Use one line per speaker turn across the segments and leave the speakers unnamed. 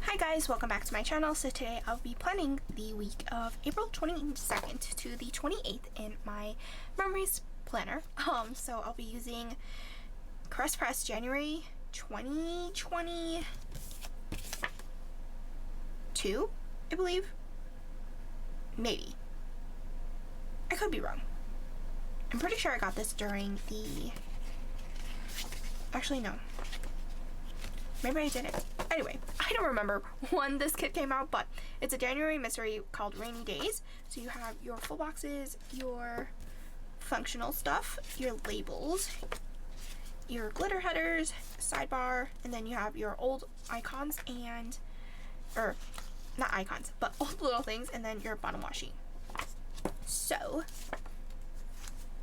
Hi guys, welcome back to my channel. So today I'll be planning the week of April 22nd to the 28th in my memories planner. So I'll be using CaressPress January 2022, I believe. Maybe. I could be wrong. I'm pretty sure I got this during the... Actually, no. Maybe I didn't. Anyway, I don't remember when this kit came out, but it's a January mystery called Rainy Days. So you have your full boxes, your functional stuff, your labels, your glitter headers, sidebar, and then you have your old icons and, or not icons, but old little things, and then your bottom washi. So,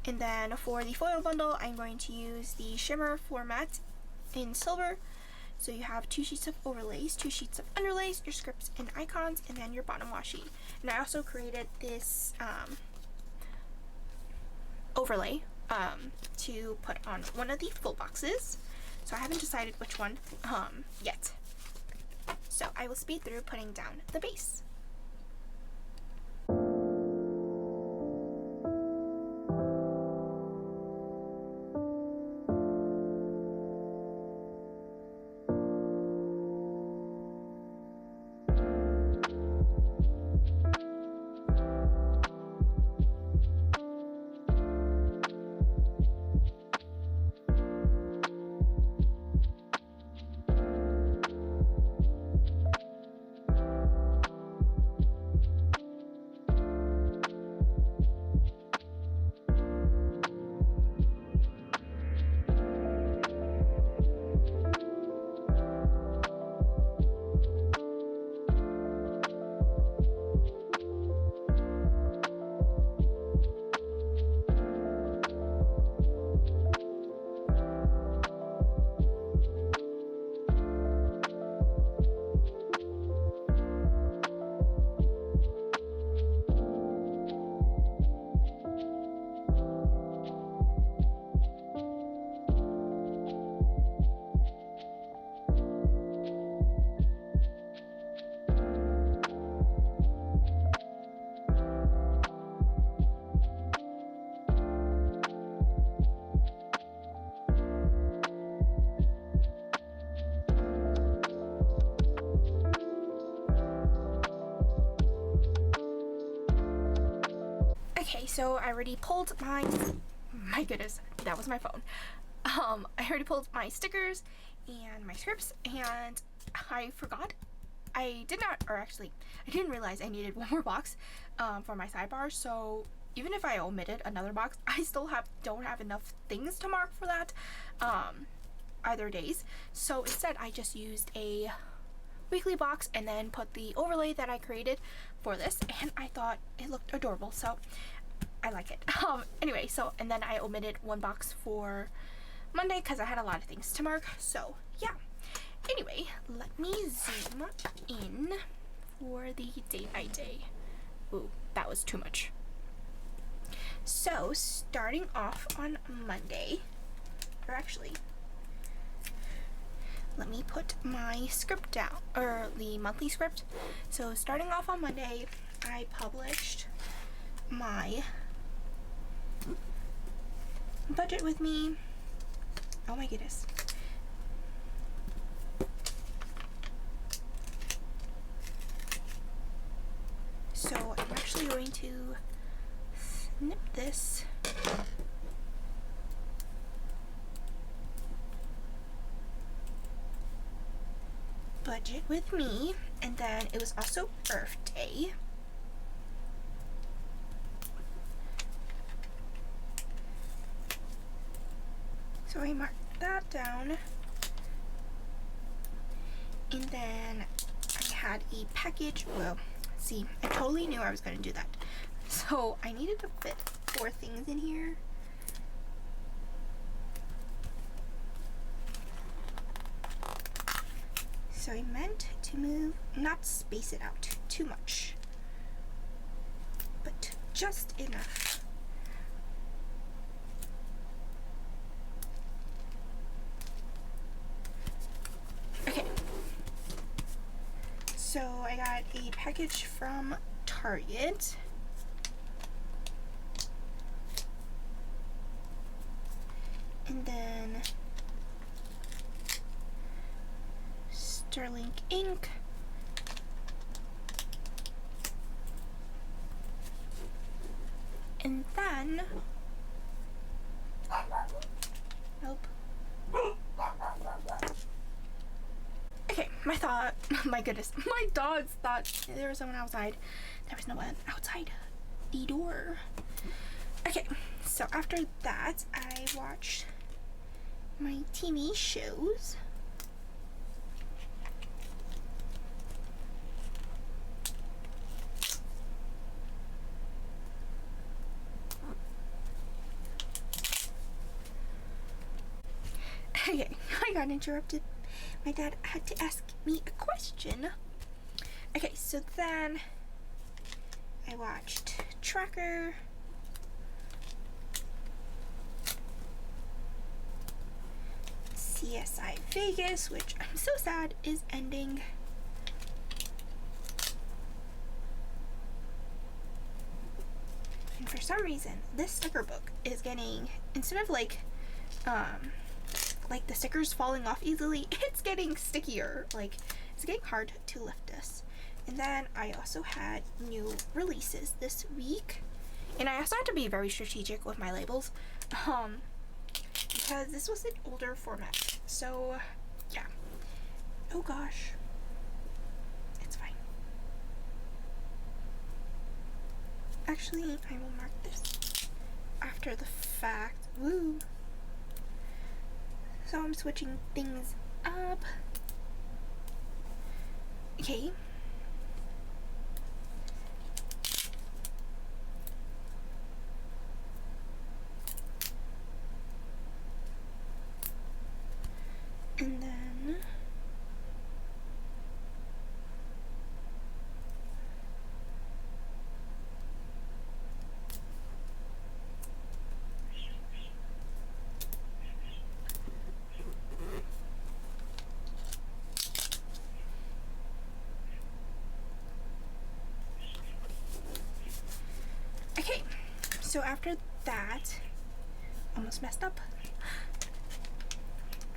and then for the foil bundle, I'm going to use the shimmer format in silver. So you have 2 sheets of overlays, 2 sheets of underlays, your scripts and icons, and then your bottom washi. And I also created this overlay to put on one of the full boxes. So I haven't decided which one yet. So I will speed through putting down the base. So I already pulled my goodness, that was my phone. I already pulled my stickers and my scripts, and I forgot. I didn't realize I needed one more box for my sidebar. So even if I omitted another box, I still don't have enough things to mark for that either days. So instead, I just used a weekly box and then put the overlay that I created for this, and I thought it looked adorable, so I like it. Anyway, so, and then I omitted one box for Monday because I had a lot of things to mark. So yeah, anyway, let me zoom in for the day by day. Ooh, that was too much. So starting off on Monday, or actually, let me put my script down, or the monthly script. So starting off on Monday, I published my budget with me. Oh my goodness. So I'm actually going to snip this. Budget with me, and then it was also Earth Day. So I marked that down, and then I had a package. Well, see, I totally knew I was going to do that. So I needed to fit 4 things in here. So I meant to not space it out too much, but just enough. So I got a package from Target. And then Sterling ink. And then, nope. Okay, my goodness, my dogs thought there was someone outside. There was no one outside the door. Okay, so after that, I watched my TV shows. Okay, I got interrupted. My dad had to ask me a question. Okay, so then I watched Tracker. CSI Vegas, which I'm so sad is ending. And for some reason, this sticker book is getting, instead of like the stickers falling off easily, it's getting stickier. Like, it's getting hard to lift this. And then I also had new releases this week. And I also had to be very strategic with my labels. Because this was an older format. So, yeah. Oh gosh. It's fine. Actually, I will mark this after the fact. Woo! So I'm switching things up. Okay. And then okay, so after that, almost messed up.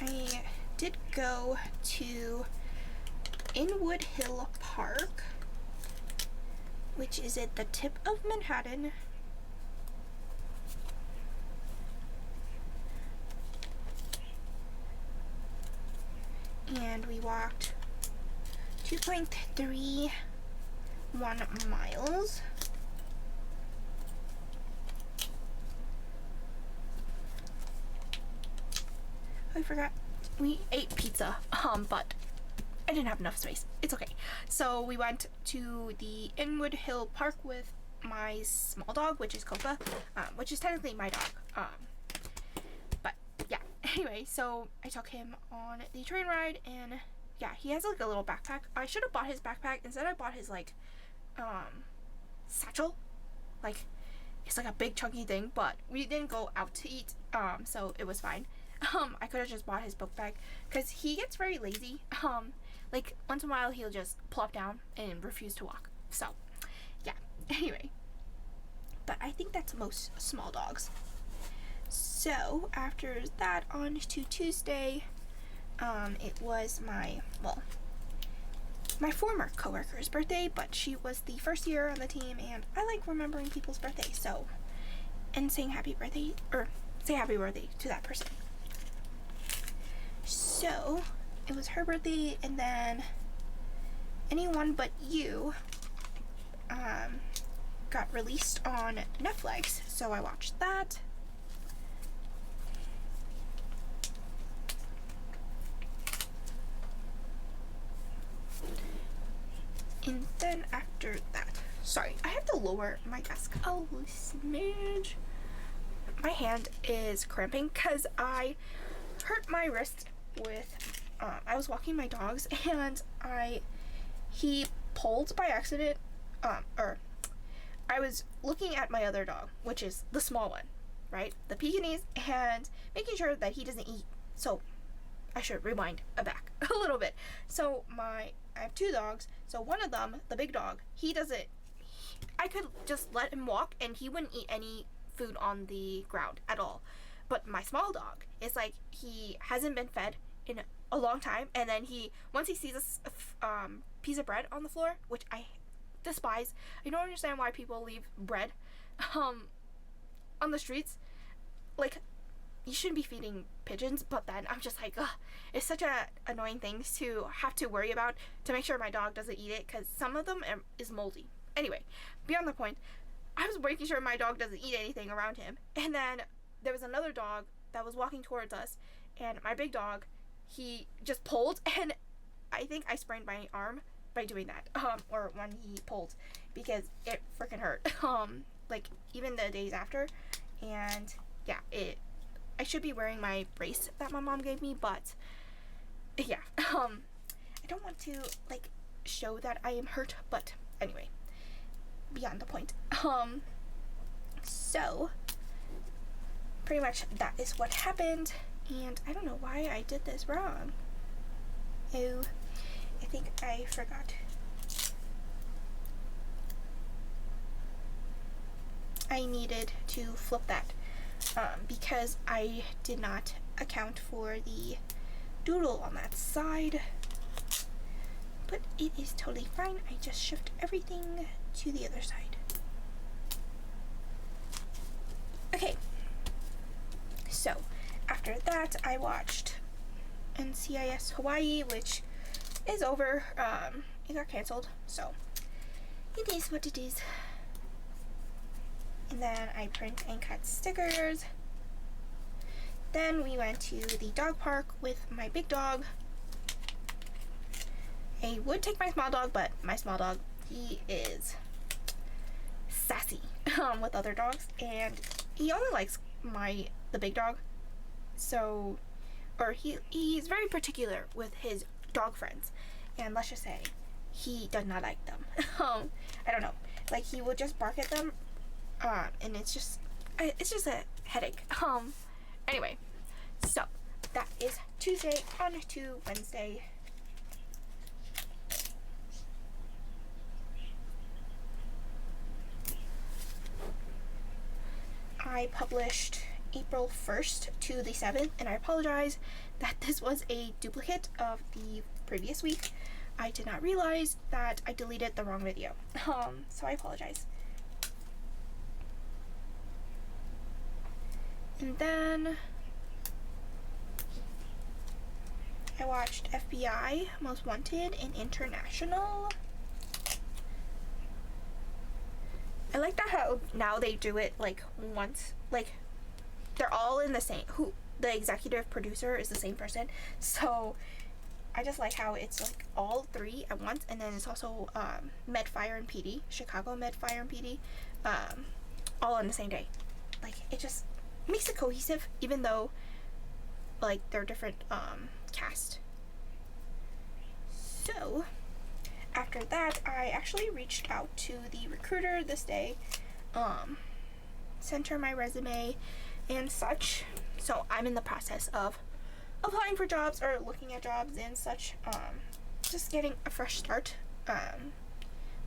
I did go to Inwood Hill Park, which is at the tip of Manhattan. And we walked 2.31 miles. I forgot. We ate pizza, but I didn't have enough space. It's okay. So we went to the Inwood Hill Park with my small dog, which is Copa, which is technically my dog. But yeah. Anyway, so I took him on the train ride, and yeah, he has like a little backpack. I should have bought his backpack. Instead, I bought his like satchel. Like, it's like a big chunky thing, but we didn't go out to eat, so it was fine. I could have just bought his book bag, because he gets very lazy. Like, once in a while he'll just plop down and refuse to walk. So, yeah. Anyway. But I think that's most small dogs. So, after that, on to Tuesday, it was my former coworker's birthday, but she was the first year on the team, and I like remembering people's birthdays, so, and saying happy birthday, or say happy birthday to that person. So, it was her birthday, and then Anyone But You got released on Netflix, so I watched that. And then after that, sorry, I have to lower my desk a smidge. My hand is cramping because I hurt my wrist with, I was walking my dogs, and he pulled by accident, or I was looking at my other dog, which is the small one, right? The Pekingese, and making sure that he doesn't eat. So I should rewind back a little bit. So my I have two dogs. So one of them, the big dog, he doesn't. I could just let him walk, and he wouldn't eat any food on the ground at all. But my small dog, it's like he hasn't been fed in a long time, and then once he sees a piece of bread on the floor, which I despise. I don't understand why people leave bread on the streets. Like, you shouldn't be feeding pigeons, but then I'm just like, ugh, it's such a annoying thing to have to worry about to make sure my dog doesn't eat it, because some of them is moldy. Anyway, beyond the point, I was making sure my dog doesn't eat anything around him, and then there was another dog that was walking towards us, and my big dog, he just pulled, and I think I sprained my arm by doing that, or when he pulled, because it freaking hurt, like, even the days after. And yeah, I should be wearing my brace that my mom gave me, but yeah, I don't want to, like, show that I am hurt, but anyway, beyond the point. So pretty much that is what happened, and I don't know why I did this wrong. Oh, I think I forgot. I needed to flip that because I did not account for the doodle on that side, but it is totally fine. I just shift everything to the other side. Okay, so after that I watched NCIS Hawaii, which is over. It got canceled, so it is what it is. And then I print and cut stickers. Then we went to the dog park with my big dog. I would take my small dog, but my small dog, he is sassy with other dogs, and he only likes the big dog. So, or he's very particular with his dog friends, and let's just say he does not like them. I don't know, like, he will just bark at them, and it's just a headache. Anyway, so that is Tuesday. On to Wednesday. I published April 1st to the 7th, and I apologize that this was a duplicate of the previous week. I did not realize that I deleted the wrong video, so I apologize. And then I watched FBI Most Wanted and International. I like that how now they do it like once, like they're all in the same, the executive producer is the same person, so I just like how it's like all three at once, and then it's also Med Fire and PD, Chicago Med Fire and PD, all on the same day. Like, it just makes it cohesive, even though like they're different cast. So after that, I actually reached out to the recruiter this day, sent her my resume and such. So I'm in the process of applying for jobs or looking at jobs and such, just getting a fresh start. But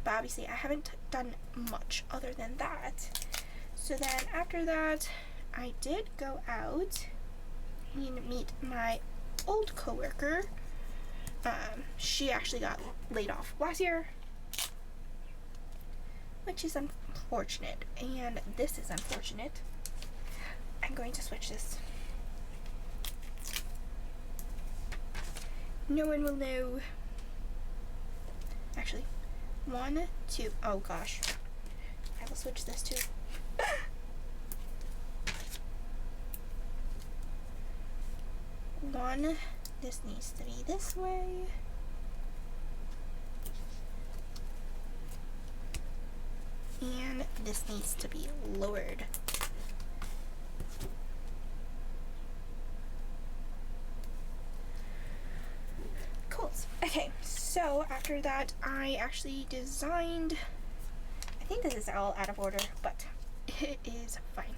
obviously I haven't done much other than that. So then after that, I did go out and meet my old coworker. She actually got laid off last year, which is unfortunate, and this is unfortunate. I'm going to switch this. No one will know. Actually, 1, 2, oh gosh. I will switch this too. 1, this needs to be this way. And this needs to be lowered. Cool. Okay, so after that, I actually designed, I think this is all out of order, but it is fine.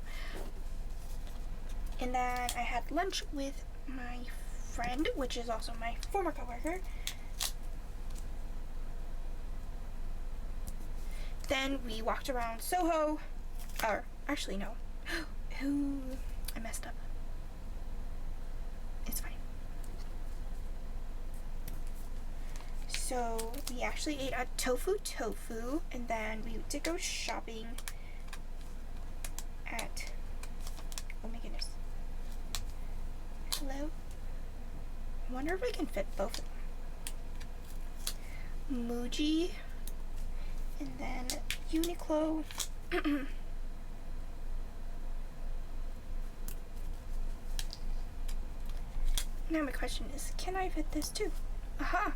And then I had lunch with my friend, which is also my former coworker. Then we walked around Soho, or actually no, I messed up. It's fine. So we actually ate at Tofu, and then we did go shopping at, oh my goodness. Hello? I wonder if I can fit both of them. Muji, and then Uniqlo. Now my question is, can I fit this too? Aha!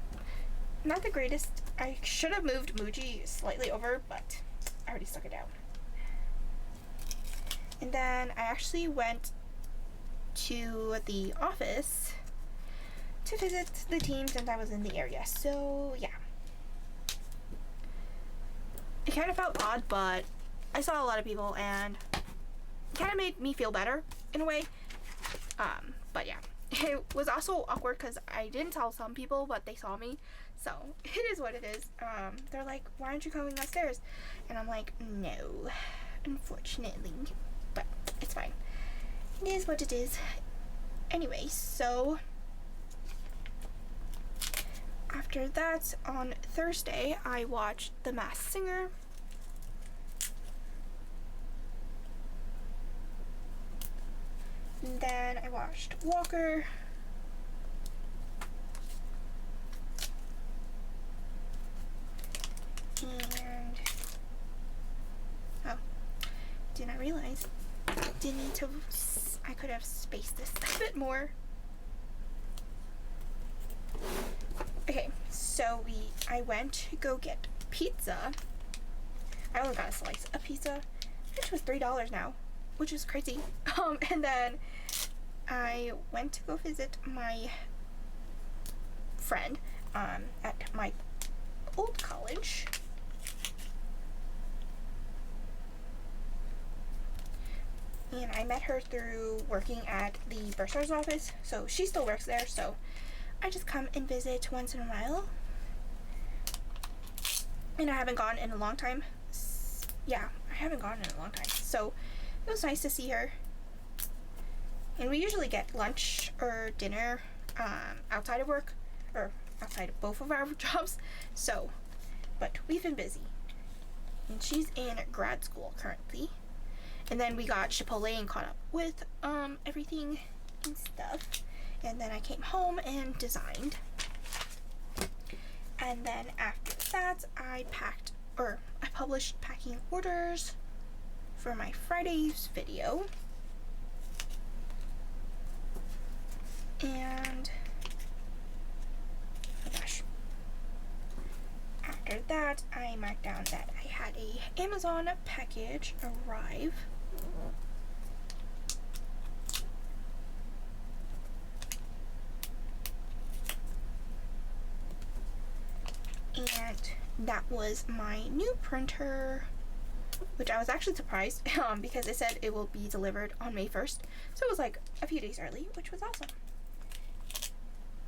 Not the greatest. I should have moved Muji slightly over, but I already stuck it down. And then I actually went to the office to visit the team since I was in the area. So yeah. It kind of felt odd, but I saw a lot of people and it kind of made me feel better in a way. But yeah. It was also awkward because I didn't tell some people, but they saw me. So it is what it is. They're like, why aren't you coming downstairs? And I'm like, no, unfortunately. But it's fine. It is what it is. Anyway, so after that, on Thursday, I watched The Masked Singer. And then I watched Walker. And oh, did not realize. Didn't need to. I could have spaced this a bit more. Okay, so I went to go get pizza. I only got a slice of pizza, which was $3 now, which is crazy. And then I went to go visit my friend at my old college. And I met her through working at the bursar's office, so she still works there, so I just come and visit once in a while. And I haven't gone in a long time. Yeah, I haven't gone in a long time, so it was nice to see her. And we usually get lunch or dinner outside of work, or outside of both of our jobs, so, but we've been busy. And she's in grad school currently. And then we got Chipotle and caught up with everything and stuff. And then I came home and designed. And then after that, I published packing orders for my Friday's video. And oh gosh. After that, I marked down that I had a Amazon package arrive. And that was my new printer, which I was actually surprised because it said it will be delivered on May 1st. So it was like a few days early, which was awesome.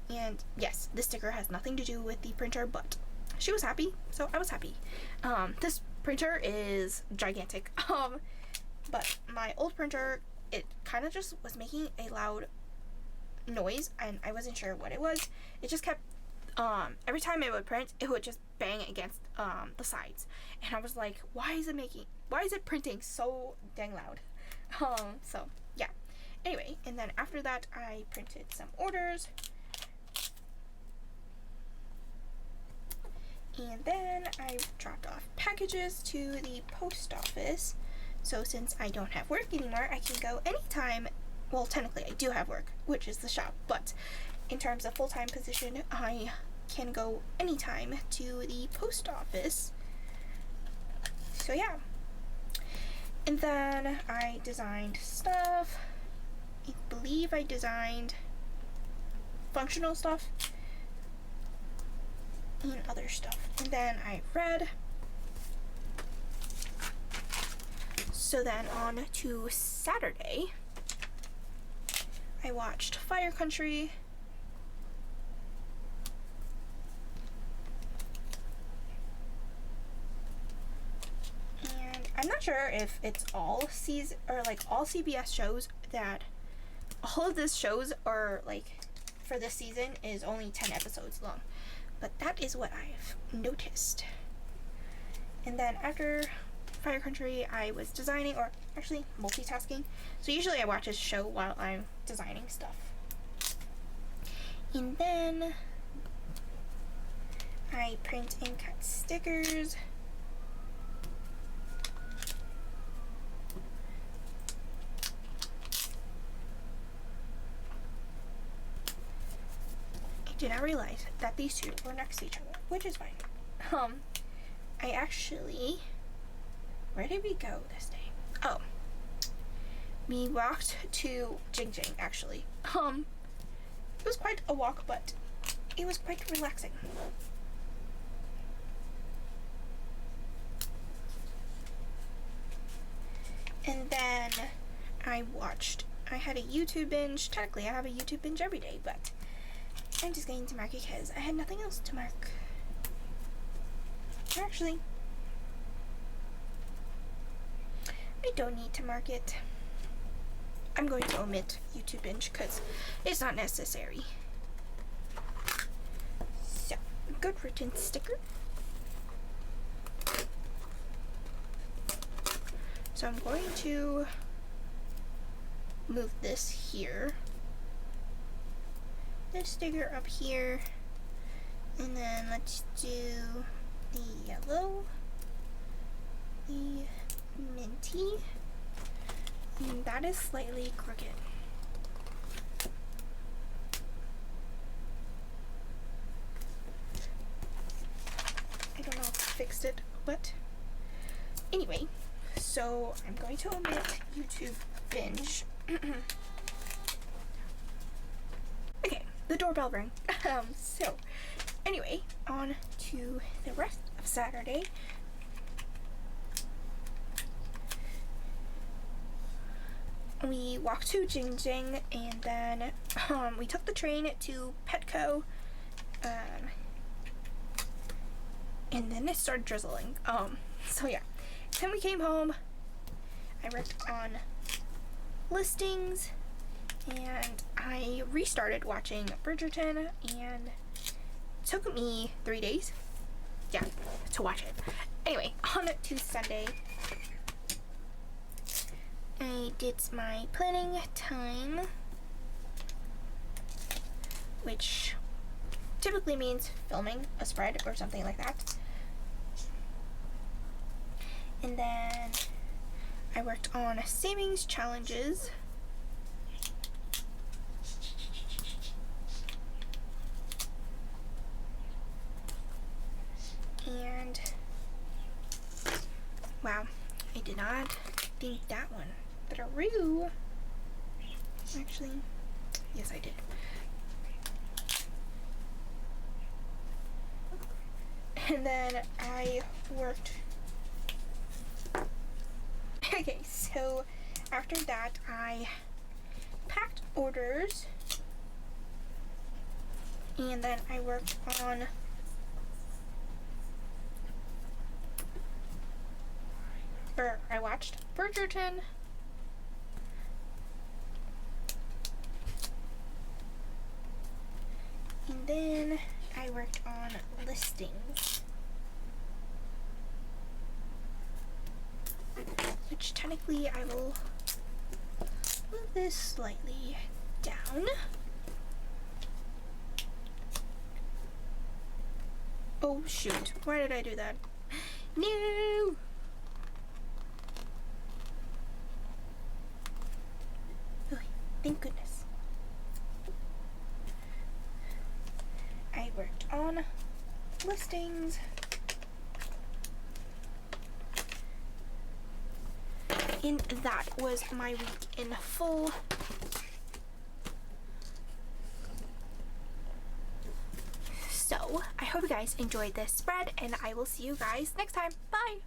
And yes, this sticker has nothing to do with the printer, but she was happy, so I was happy. This printer is gigantic. But my old printer, it kind of just was making a loud noise, and I wasn't sure what it was. It just kept, every time it would print, it would just bang against the sides. And I was like, why is it printing so dang loud? So yeah. Anyway, and then after that, I printed some orders. And then I dropped off packages to the post office. So since I don't have work anymore, I can go anytime. Well, technically I do have work, which is the shop, but in terms of full-time position, I can go anytime to the post office. So yeah. And then I designed stuff. I believe I designed functional stuff and other stuff. And then I read. So then on to Saturday, I watched Fire Country. sure if it's all season or like all CBS shows that all of this shows are like for this season is only 10 episodes long, but that is what I've noticed. And then after Fire Country, I was designing, or actually multitasking. So usually I watch a show while I'm designing stuff. And then I print and cut stickers. I did not realize that these two were next to each other, which is fine. I actually, where did we go this day? Oh, we walked to Jing Jing, actually. It was quite a walk, but it was quite relaxing. And then I had a YouTube binge. Technically, I have a YouTube binge every day, but I'm just going to mark it because I had nothing else to mark. Actually, I don't need to mark it. I'm going to omit YouTube binge because it's not necessary. So, good written sticker. So I'm going to move this here. This sticker up here. And then let's do the yellow, the minty, and that is slightly crooked. I don't know if I fixed it, but anyway, so I'm going to omit YouTube binge. Okay, the doorbell rang. So anyway, on to the rest of Saturday. We walked to Jing Jing, and then we took the train to Petco, and then it started drizzling. So yeah, then we came home. I worked on listings, and I restarted watching Bridgerton, and it took me 3 days, yeah, to watch it. Anyway, on to Sunday. I did my planning time, which typically means filming a spread or something like that. And then I worked on savings challenges. And wow, I did not think that one through. Actually, yes, I did. And then I worked. Okay, so after that, I packed orders, and then I worked on I watched Bridgerton. And then I worked on listings, which technically I will move this slightly down. Oh shoot, why did I do that? No! Oh, thank goodness. I worked on listings, and that was my week in full. So I hope you guys enjoyed this spread, and I will see you guys next time. Bye!